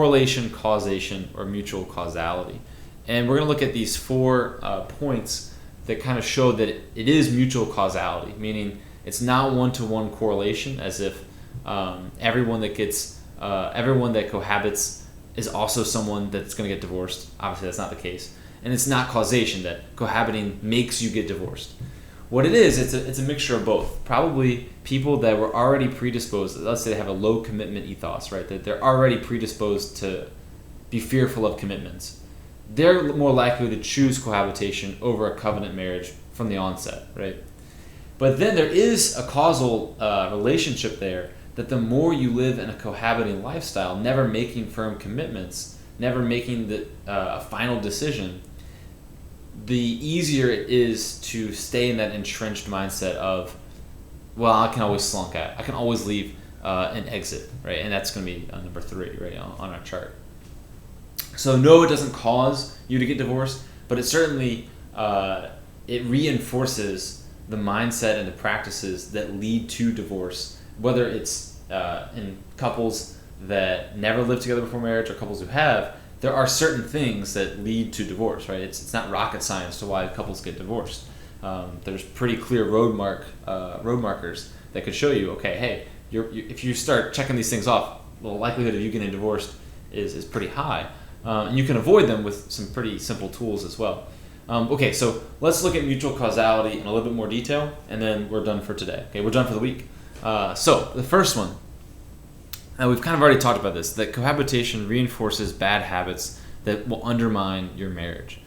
correlation, causation, or mutual causality. And we're going to look at these 4 points that kind of show that it is mutual causality, meaning it's not one-to-one correlation, as if everyone that cohabits is also someone that's going to get divorced. Obviously, that's not the case. And it's not causation, that cohabiting makes you get divorced. What it is, it's a mixture of both. Probably people that were already predisposed, let's say they have a low commitment ethos, right? That they're already predisposed to be fearful of commitments. They're more likely to choose cohabitation over a covenant marriage from the onset, right? But then there is a causal relationship there, that the more you live in a cohabiting lifestyle, never making firm commitments, never making a final decision, the easier it is to stay in that entrenched mindset of, well, I can always slunk out. I can always leave and exit, right? And that's going to be number 3, right, on our chart. So no, it doesn't cause you to get divorced, but it certainly it reinforces the mindset and the practices that lead to divorce, whether it's in couples that never lived together before marriage or couples who have. There are certain things that lead to divorce, right? It's not rocket science to why couples get divorced. There's pretty clear road markers that could show you, okay, hey, if you start checking these things off, the likelihood of you getting divorced is pretty high. And you can avoid them with some pretty simple tools as well. Okay, so let's look at mutual causality in a little bit more detail, and then we're done for today. Okay, we're done for the week. So the first one, we've kind of already talked about this, that cohabitation reinforces bad habits that will undermine your marriage.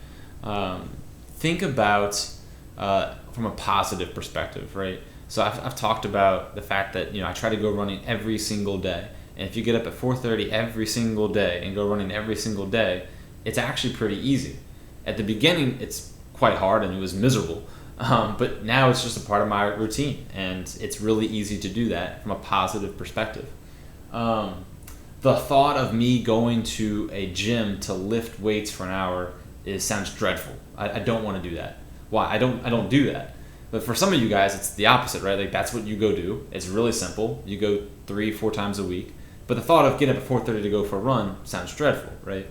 Think about from a positive perspective, right? So I've talked about the fact that I try to go running every single day. And if you get up at 4:30 every single day and go running every single day, it's actually pretty easy. At the beginning, it's quite hard and it was miserable. But now it's just a part of my routine, and it's really easy to do that from a positive perspective. The thought of me going to a gym to lift weights for an hour sounds dreadful. I don't want to do that. Why? I don't do that. But for some of you guys, it's the opposite, right? Like, that's what you go do. It's really simple. You go 3-4 times a week. But the thought of getting up at 4:30 to go for a run sounds dreadful, right?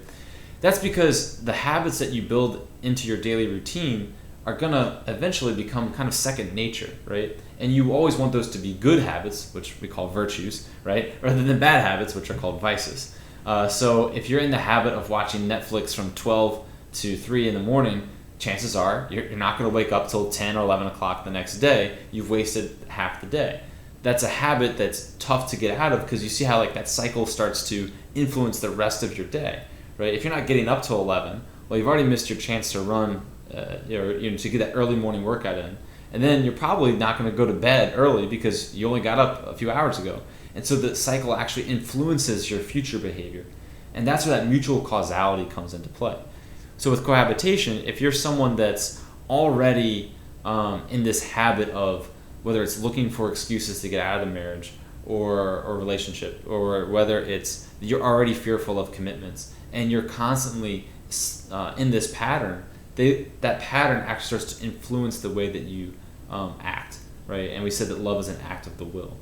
That's because the habits that you build into your daily routine are going to eventually become kind of second nature, right? And you always want those to be good habits, which we call virtues, right? Rather than bad habits, which are called vices. So if you're in the habit of watching Netflix from 12 to 3 in the morning, chances are you're not going to wake up till 10 or 11 o'clock the next day. You've wasted half the day. That's a habit that's tough to get out of, because you see how that cycle starts to influence the rest of your day, right? If you're not getting up till 11, well, you've already missed your chance to run, to get that early morning workout in. And then you're probably not going to go to bed early because you only got up a few hours ago. And so the cycle actually influences your future behavior. And that's where that mutual causality comes into play. So with cohabitation, if you're someone that's already in this habit of, whether it's looking for excuses to get out of the marriage or relationship, or whether it's you're already fearful of commitments and you're constantly in this pattern, that pattern actually starts to influence the way that you act, right? And we said that love is an act of the will,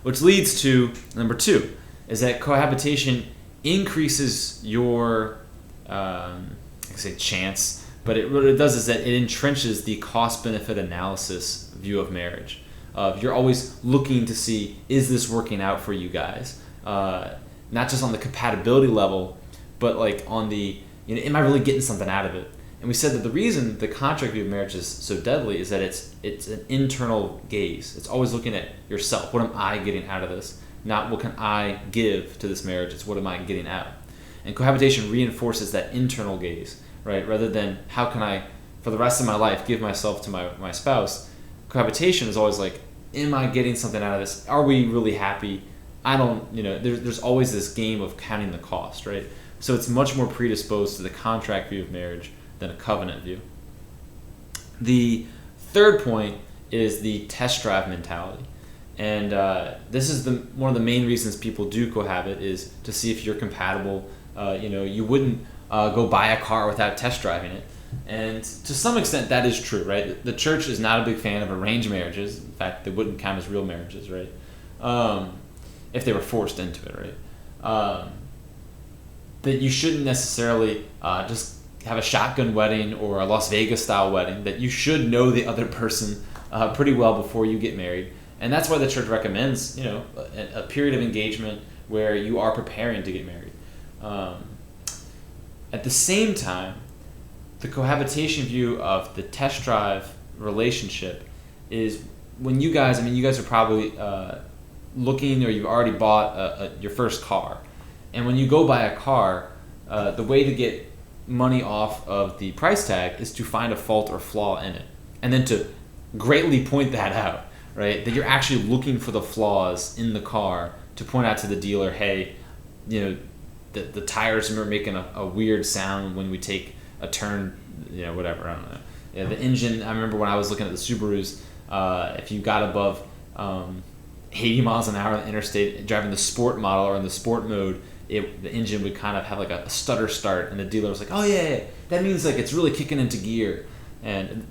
which leads to number 2, is that cohabitation increases your chance, but what it does is that it entrenches the cost-benefit analysis view of marriage. You're always looking to see, is this working out for you guys? Not just on the compatibility level, but on the, am I really getting something out of it? And we said that the reason the contract view of marriage is so deadly is that it's an internal gaze. It's always looking at yourself. What am I getting out of this? Not what can I give to this marriage. It's what am I getting out? And cohabitation reinforces that internal gaze, right? Rather than how can I, for the rest of my life, give myself to my spouse. Cohabitation is always am I getting something out of this? Are we really happy? I don't, there's always this game of counting the cost, right? So it's much more predisposed to the contract view of marriage than a covenant view. The third point is the test drive mentality. And this is one of the main reasons people do cohabit, is to see if you're compatible. You wouldn't go buy a car without test driving it. And to some extent, that is true, right? The church is not a big fan of arranged marriages. In fact, they wouldn't count as real marriages, right? If they were forced into it, right? that you shouldn't necessarily just have a shotgun wedding or a Las Vegas style wedding, that you should know the other person pretty well before you get married. And that's why the church recommends, a period of engagement where you are preparing to get married. At the same time, the cohabitation view of the test drive relationship is when you guys are probably looking, or you've already bought your first car. And when you go buy a car, the way to get money off of the price tag is to find a fault or flaw in it, and then to greatly point that out, right? That you're actually looking for the flaws in the car to point out to the dealer, hey, the tires are making a weird sound when we take a turn, whatever, I don't know. Yeah, the engine, I remember when I was looking at the Subarus, if you got above 80 miles an hour on the interstate driving the sport model or in the sport mode, the engine would kind of have like a stutter start, and the dealer was like, oh yeah, that means like it's really kicking into gear. And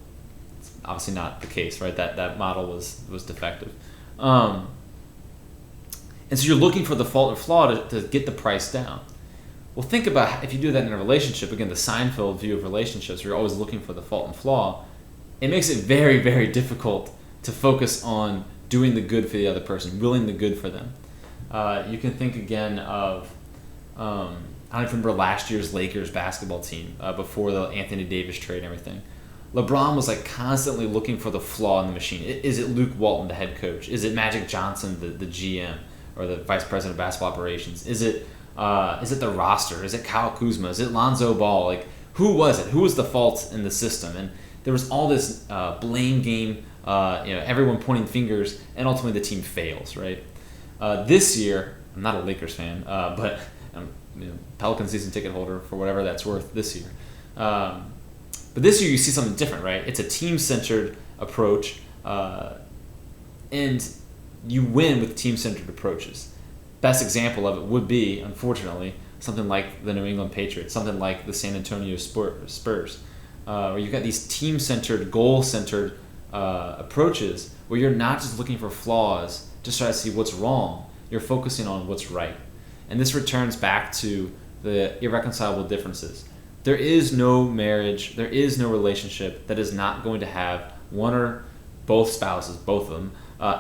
it's obviously not the case, right? That model was defective. And so you're looking for the fault or flaw to get the price down. Well, think about if you do that in a relationship. Again, the Seinfeld view of relationships, where you're always looking for the fault and flaw. It makes it very, very difficult to focus on doing the good for the other person, willing the good for them. You can think again of, I don't remember last year's Lakers basketball team before the Anthony Davis trade and everything. LeBron was like constantly looking for the flaw in the machine. Is it Luke Walton, the head coach? Is it Magic Johnson, the GM or the vice president of basketball operations? Is it the roster? Is it Kyle Kuzma? Is it Lonzo Ball? Like, who was it? Who was the fault in the system? And there was all this blame game, everyone pointing fingers, and ultimately the team fails, right? This year, I'm not a Lakers fan, but I'm Pelican season ticket holder for whatever that's worth this year. But this year you see something different, right? It's a team-centered approach, and you win with team-centered approaches. Best example of it would be, unfortunately, something like the New England Patriots, something like the San Antonio Spurs, where you've got these team-centered, goal-centered approaches where you're not just looking for flaws, just try to see what's wrong. You're focusing on what's right. And this returns back to the irreconcilable differences. There is no marriage, there is no relationship that is not going to have one or both spouses, both of them,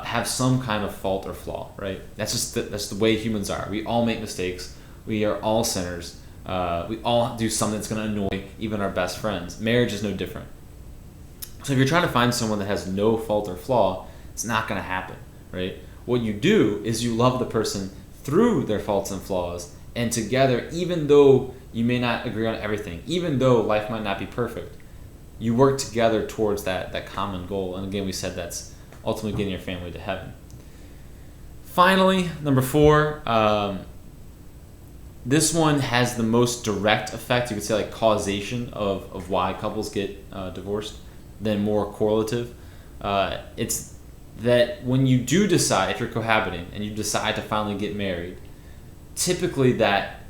have some kind of fault or flaw, right? That's the way humans are. We all make mistakes. We are all sinners. We all do something that's going to annoy even our best friends. Marriage is no different. So if you're trying to find someone that has no fault or flaw, it's not going to happen, right? What you do is you love the person through their faults and flaws, and together, even though you may not agree on everything, even though life might not be perfect, you work together towards that common goal. And again, we said that's ultimately getting your family to heaven. Finally, number 4, this one has the most direct effect, you could say like causation of why couples get divorced, than more correlative. It's that when you do decide, if you're cohabiting and you decide to finally get married, typically that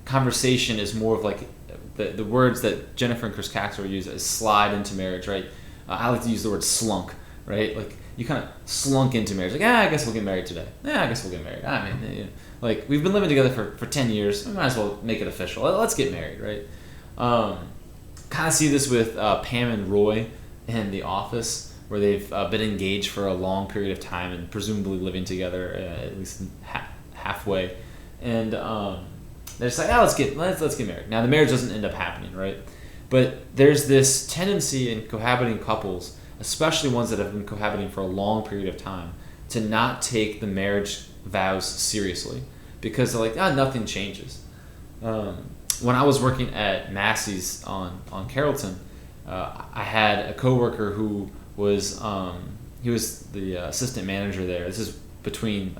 conversation is more of like the words that Jennifer and Chris Caxter use is slide into marriage, right? I like to use the word slunk, right? Like you kind of slunk into marriage. Like, I guess we'll get married today. I guess we'll get married. I mean, like we've been living together for 10 years. We might as well make it official. Let's get married, right? Kind of see this with Pam and Roy in The Office, where they've been engaged for a long period of time and presumably living together at least halfway, and they're just like, let's get married. Now the marriage doesn't end up happening, right? But there's this tendency in cohabiting couples, especially ones that have been cohabiting for a long period of time, to not take the marriage vows seriously because they're like, nothing changes. When I was working at Massey's on Carrollton, I had a coworker who was he was the assistant manager there. This is between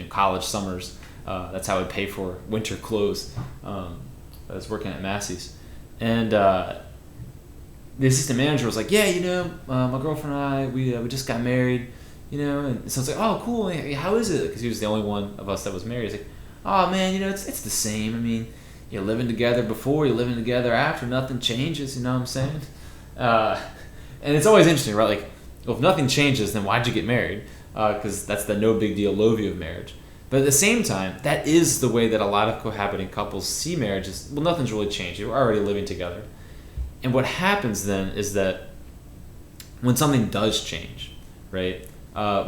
college summers. That's how I pay for winter clothes. I was working at Massey's, and the assistant manager was like, my girlfriend and I we just got married, and so it's like, oh cool, how is it? Because he was the only one of us that was married. He's like, oh man, it's the same. I mean, you're living together before, you're living together after, nothing changes. You know what I'm saying? And it's always interesting, right? Like, well, if nothing changes, then why'd you get married? Because that's the no big deal low view of marriage. But at the same time, that is the way that a lot of cohabiting couples see marriage is, well, nothing's really changed. You're already living together. And what happens then is that when something does change, right?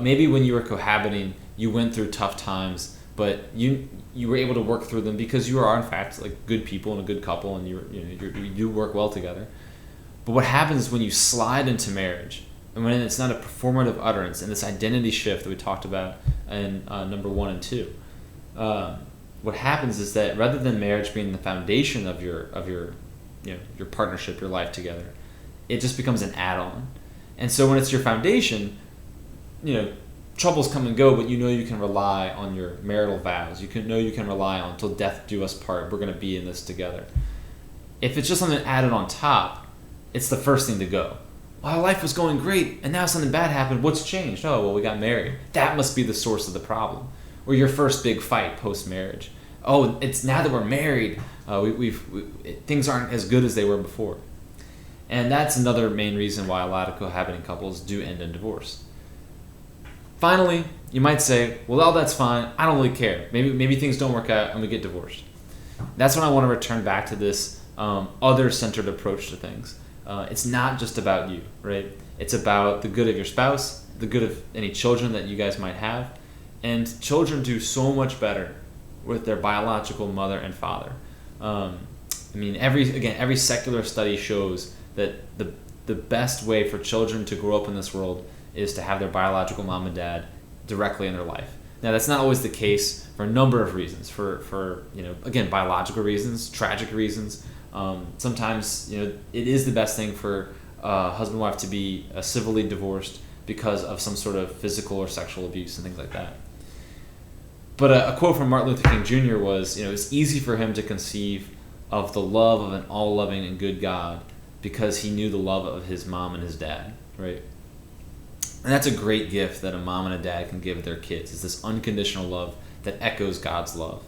Maybe when you were cohabiting, you went through tough times, but you were able to work through them because you are, in fact, like good people and a good couple, and you do work well together. But what happens when you slide into marriage, and when it's not a performative utterance and this identity shift that we talked about in number 1 and 2, what happens is that rather than marriage being the foundation of your your partnership, your life together, it just becomes an add-on. And so when it's your foundation, troubles come and go, but you can rely on your marital vows. You can rely on till death do us part. We're going to be in this together. If it's just something added on top, it's the first thing to go. Well, life was going great, and now something bad happened. What's changed? Oh, well, we got married. That must be the source of the problem. Or your first big fight post-marriage. Oh, it's now that we're married, things aren't as good as they were before. And that's another main reason why a lot of cohabiting couples do end in divorce. Finally, you might say, well, that's fine. I don't really care. Maybe things don't work out and we get divorced. That's when I want to return back to this other-centered approach to things. It's not just about you, right? It's about the good of your spouse, the good of any children that you guys might have. And children do so much better with their biological mother and father. Every secular study shows that the best way for children to grow up in this world is to have their biological mom and dad directly in their life. Now, that's not always the case for a number of reasons. For biological reasons, tragic reasons. Sometimes, it is the best thing for husband and wife to be civilly divorced because of some sort of physical or sexual abuse and things like that. But a quote from Martin Luther King Jr. was, it's easy for him to conceive of the love of an all-loving and good God because he knew the love of his mom and his dad, right? And that's a great gift that a mom and a dad can give their kids, is this unconditional love that echoes God's love.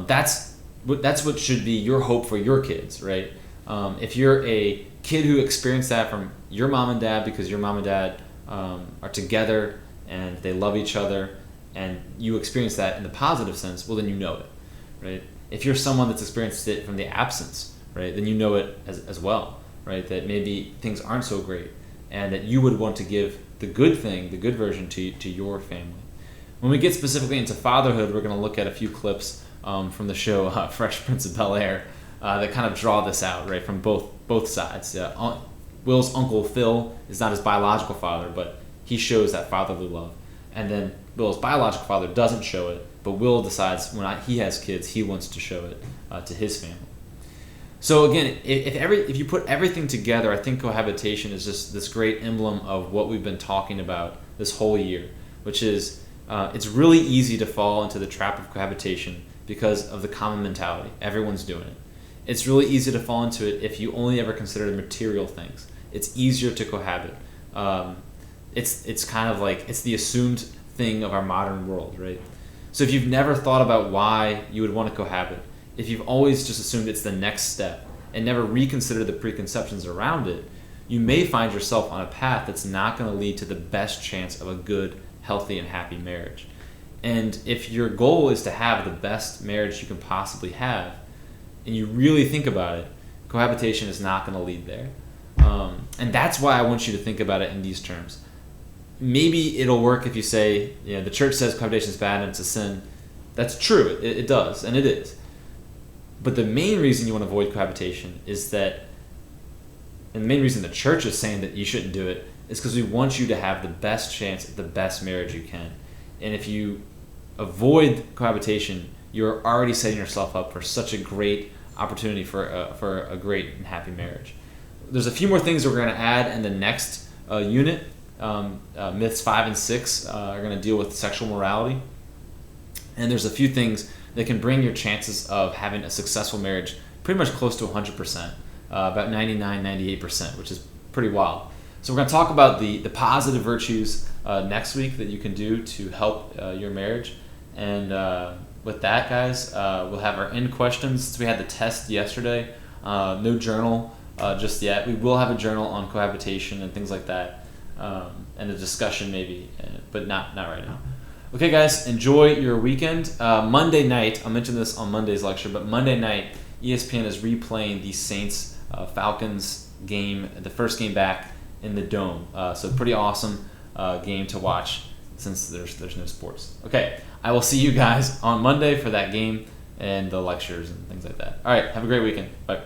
That's what should be your hope for your kids, right? If you're a kid who experienced that from your mom and dad because your mom and dad are together and they love each other, and you experience that in the positive sense, well, then you know it, right? If you're someone that's experienced it from the absence, right, then you know it as well, right? That maybe things aren't so great and that you would want to give the good thing, the good version to your family. When we get specifically into fatherhood, we're going to look at a few clips from the show Fresh Prince of Bel-Air that kind of draw this out, right, from both sides. Will's uncle Phil is not his biological father, but he shows that fatherly love. And then Will's biological father doesn't show it, but Will decides when he has kids, he wants to show it to his family. So again, if you put everything together, I think cohabitation is just this great emblem of what we've been talking about this whole year, which is it's really easy to fall into the trap of cohabitation because of the common mentality. Everyone's doing it. It's really easy to fall into it if you only ever consider the material things. It's easier to cohabit. It's kind of like it's the assumed thing of our modern world, right? So if you've never thought about why you would want to cohabit, if you've always just assumed it's the next step and never reconsidered the preconceptions around it, you may find yourself on a path that's not going to lead to the best chance of a good, healthy, and happy marriage. And if your goal is to have the best marriage you can possibly have, and you really think about it, cohabitation is not going to lead there. And that's why I want you to think about it in these terms. Maybe it'll work if you say, the church says cohabitation is bad and it's a sin. That's true, it does, and it is. But the main reason you want to avoid cohabitation is that, and the main reason the church is saying that you shouldn't do it, is because we want you to have the best chance at the best marriage you can. And if you avoid cohabitation, you're already setting yourself up for such a great opportunity for a great and happy marriage. There's a few more things that we're going to add in the next unit. Myths 5 and 6 are going to deal with sexual morality. And there's a few things that can bring your chances of having a successful marriage pretty much close to 100%, about 99, 98%, which is pretty wild. So we're going to talk about the positive virtues next week that you can do to help your marriage. And with that, guys, we'll have our end questions. Since we had the test yesterday, no journal just yet. We will have a journal on cohabitation and things like that, and a discussion maybe, but not right now. Okay, guys, enjoy your weekend. Monday night, I'll mention this on Monday's lecture, but Monday night, ESPN is replaying the Saints Falcons game, the first game back in the Dome. So pretty awesome game to watch since there's no sports. Okay, I will see you guys on Monday for that game and the lectures and things like that. All right, have a great weekend. Bye.